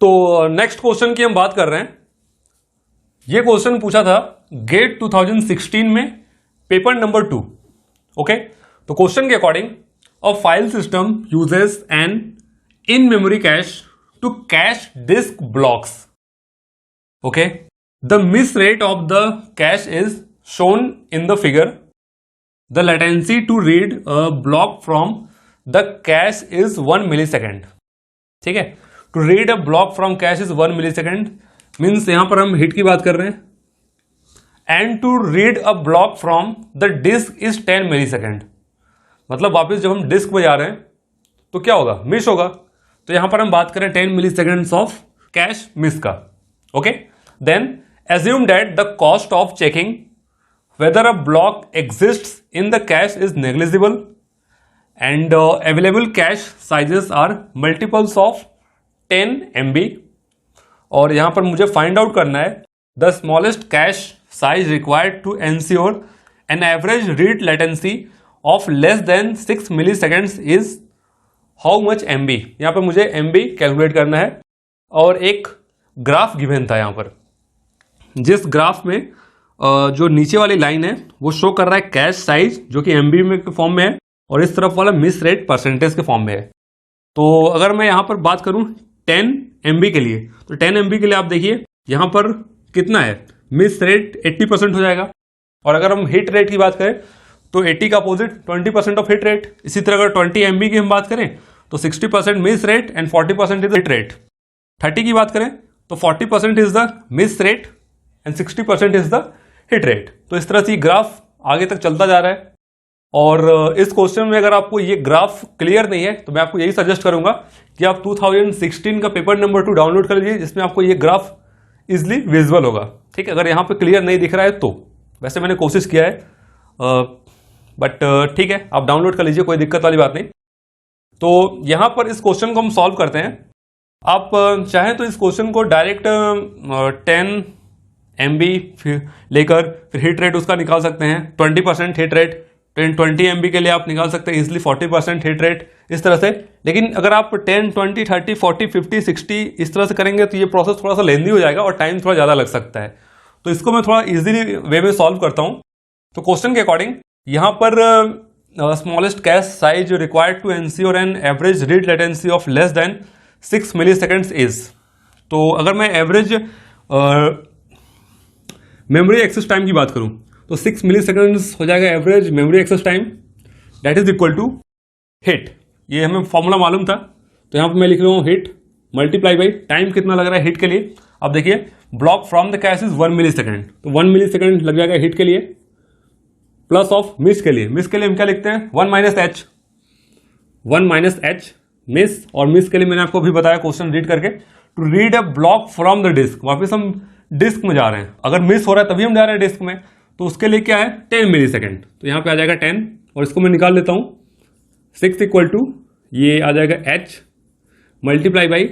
तो next question की हम बात कर रहे हैं। ये क्वेश्चन पूछा था गेट 2016 में पेपर नंबर 2। ओके, तो क्वेश्चन के according a file system uses an in memory cache to cache disk blocks. Okay, the miss rate of the cache is shown in the figure. The latency to read a block from the cache is 1 millisecond. ठीक है, to read a block from cache is 1 millisecond means यहां पर हम hit की बात कर रहे हैं। And to read a block from the disk is 10 millisecond. मतलब वापस जब हम डिस्क पे जा रहे हैं तो क्या होगा, मिस होगा। तो यहां पर हम बात करें 10 मिलीसेकेंड्स ऑफ कैश मिस का। Okay, then assume that the cost of checking whether a block exists in the cache is negligible and available cache sizes are multiples of 10 MB। और यहां पर मुझे फाइंड आउट करना है the smallest cache size required to ensure an average read latency of less than 6 milliseconds is how much MB। यहां पर मुझे MB calculate करना है और एक ग्राफ गिवन था यहां पर, जिस ग्राफ में जो नीचे वाली लाइन है वो शो कर रहा है कैश साइज जो कि MB में के फॉर्म में है और इस तरफ वाला मिस रेट परसेंटेज के फॉर्म में है। तो अगर मैं यहां पर बात करूं 10 MB के लिए, तो 10 MB के लिए आप देखिए यहां पर कितना है, मिस रेट 80% हो जाएगा। और अगर हम हिट रेट की बात करें तो 80 का अपोजिट 20% ऑफ हिट रेट। इसी तरह अगर 20 MB की हम बात करें तो 60% miss rate and 40% is the hit rate. 30 की बात करें तो 40% is the miss rate and 60% is the hit rate. तो इस तरह से ग्राफ आगे तक चलता जा रहा है। और इस क्वेश्चन में अगर आपको ये ग्राफ क्लियर नहीं है तो मैं आपको यही सजेस्ट करूंगा कि आप 2016 का पेपर नंबर 2 डाउनलोड कर लीजिए, जिसमें आपको ये ग्राफ इजिली विजुअल होगा। ठीक है, अगर यहां पे क्लियर नहीं दिख रहा है तो वैसे मैंने कोशिश किया है, बट ठीक है, आप डाउनलोड कर लीजिए, कोई दिक्कत वाली बात नहीं। तो यहां पर इस क्वेश्चन को हम सॉल्व करते हैं। आप चाहें तो इस क्वेश्चन को डायरेक्ट 10 MB लेकर फिर हिट रेट उसका निकाल सकते हैं, 20% हिट रेट, 20 MB के लिए आप निकाल सकते हैं इजिली 40% हिट रेट, इस तरह से। लेकिन अगर आप 10, 20, 30, 40, 50, 60 इस तरह से करेंगे तो ये प्रोसेस थोड़ा सा लेंदी हो जाएगा और टाइम थोड़ा ज़्यादा लग सकता है। तो इसको मैं थोड़ा इजीली वे में सॉल्व करता हूँ। तो क्वेश्चन के अकॉर्डिंग यहाँ पर smallest cache size required to ensure an average read latency of less than 6 milliseconds is. तो अगर मैं एवरेज मेमोरी एक्सेस टाइम की बात करूं तो 6 मिलीसेकेंड्स हो जाएगा average memory access time, that is equal to hit. ये हमें फॉर्मूला मालूम था, तो यहां पर मैं लिख रहा हूं हिट मल्टीप्लाई बाई टाइम कितना लग रहा है हिट के लिए। अब देखिए block from the cache is 1 millisecond, तो 1 मिलीसेकेंड लग जाएगा हिट के लिए, प्लस ऑफ मिस के लिए। मिस के लिए हम क्या लिखते हैं 1 माइनस एच मिस, और मिस के लिए मैंने आपको अभी बताया क्वेश्चन रीड करके, to read a block from the disk. वापस हम डिस्क में जा रहे हैं, अगर मिस हो रहा है तभी हम जा रहे हैं डिस्क में, तो उसके लिए क्या है 10 मिलीसेकेंड। तो यहां पे आ जाएगा 10 और इसको मैं निकाल लेता हूं 6 इक्वल टू ये आ जाएगा h multiply by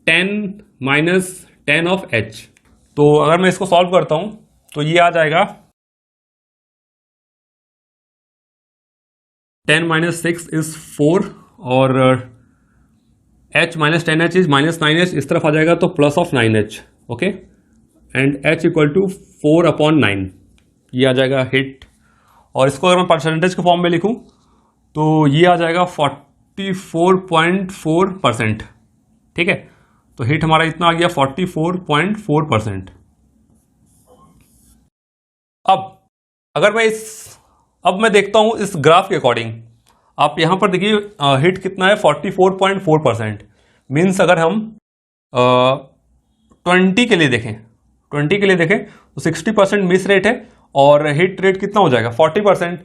10 minus 10 of h। तो अगर मैं इसको सॉल्व करता हूं तो ये आ जाएगा 10 माइनस 6 इज 4 और h minus 10h is minus 9h, इस तरफ आ जाएगा तो plus of 9h। Okay, and h equal to 4/9 ये आ जाएगा हिट। और इसको अगर मैं परसेंटेज के फॉर्म में लिखूं तो ये आ जाएगा 44.4%। ठीक है, तो हिट हमारा इतना आ गया 44.4%। अब मैं देखता हूं इस ग्राफ के अकॉर्डिंग, आप यहां पर देखिए हिट कितना है 44.4%। मीन्स अगर हम 20 के लिए देखें तो 60% मिस रेट है और हिट रेट कितना हो जाएगा 40%।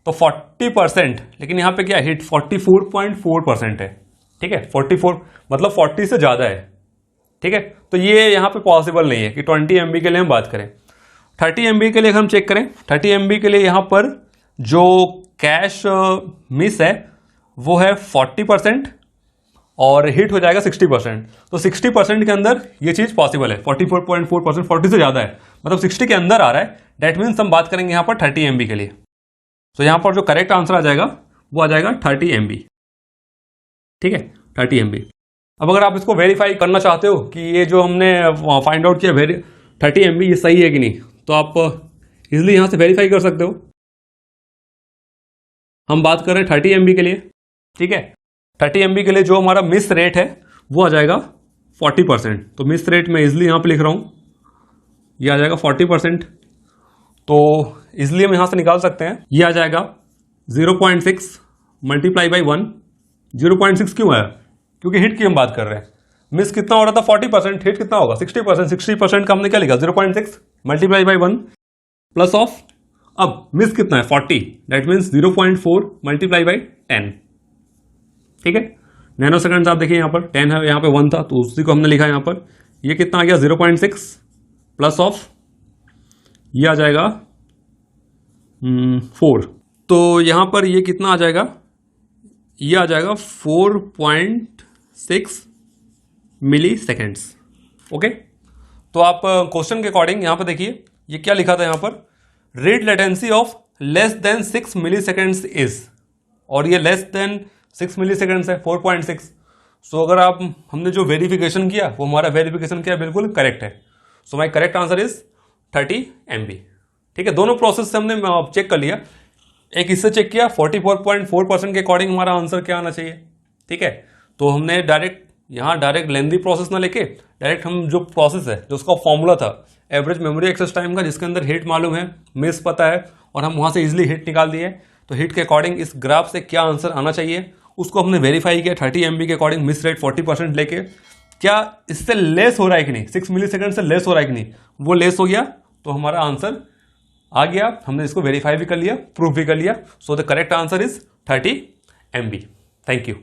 तो 40%, लेकिन यहां पे क्या हिट 44.4% है। ठीक है, 44 मतलब 40 से ज्यादा है। ठीक है, तो ये यहां पे पॉसिबल नहीं है कि 20 MB के लिए हम बात करें। 30 MB के लिए हम चेक करें, 30 MB के लिए यहां पर जो कैश मिस है वो है 40% और हिट हो जाएगा 60%। तो 60% के अंदर ये चीज पॉसिबल है। 44.4% 40 से ज्यादा है, मतलब 60 के अंदर आ रहा है। दैट मीन्स हम बात करेंगे यहां पर 30 MB के लिए। तो यहां पर जो करेक्ट आंसर आ जाएगा वो आ जाएगा 30 MB। ठीक है, 30 MB। अब अगर आप इसको वेरीफाई करना चाहते हो कि ये जो हमने फाइंड आउट किया 30 MB ये सही है कि नहीं, तो आप इजिली यहां से वेरीफाई कर सकते हो। हम बात कर रहे हैं 30 MB के लिए, ठीक है। 30 MB के लिए जो हमारा मिस रेट है वो आ जाएगा 40%। तो मिस रेट मैं इजिली यहां पे लिख रहा हूं, ये आ जाएगा 40%। तो इजिली हम यहां से निकाल सकते हैं, ये आ जाएगा 0.6 मल्टीप्लाई बाई 1। 0.6 क्यों है? क्योंकि हिट की हम बात कर रहे हैं। मिस कितना हो रहा था 40%, हिट कितना होगा 60%। 60% का हमने क्या लिखा 0.6 मल्टीप्लाई बाई 1 प्लस ऑफ, अब मिस कितना है 40, दैट मीन्स 0.4 मल्टीप्लाई बाई 10, ठीक है। नैनो सेकंड आप देखिए यहाँ पर 10 है, यहाँ पे 1 था तो उसी को हमने लिखा यहाँ पर। ये कितना आ गया 0.6 प्लस ऑफ, ये आ जाएगा 4। तो यहां पर ये कितना आ जाएगा, ये आ जाएगा 4.6 मिली सेकेंड्स। ओके, तो आप क्वेश्चन के अकॉर्डिंग यहां पर देखिए ये क्या लिखा था, यहां पर read latency of less than 6 millisecond is, और ये लेस देन 6 मिली सेकेंड्स है 4.6। सो अगर आप हमने जो वेरिफिकेशन किया वो हमारा वेरिफिकेशन क्या बिल्कुल करेक्ट है। So my correct answer is 30 MB, ठीक है। दोनों प्रोसेस से हमने चेक कर लिया, एक इससे चेक किया 44.4% के अकॉर्डिंग हमारा आंसर क्या आना चाहिए, ठीक है। तो हमने डायरेक्ट लेंदी प्रोसेस ना लेके डायरेक्ट हम जो प्रोसेस है, जो उसका फॉर्मूला था एवरेज मेमोरी एक्सेस टाइम का, जिसके अंदर हिट मालूम है, मिस पता है, और हम वहां से इजिली हिट निकाल दिए। तो हिट के अकॉर्डिंग इस ग्राफ से क्या आंसर आना चाहिए उसको हमने वेरीफाई किया 30 MB के अकॉर्डिंग मिस रेट 40% लेके, क्या इससे लेस हो रहा है कि नहीं, 6 मिली सेकेंड से लेस हो रहा है कि नहीं, वो लेस हो गया तो हमारा आंसर आ गया। हमने इसको वेरीफाई भी कर लिया, प्रूफ भी कर लिया। So the correct answer is 30 MB। Thank you.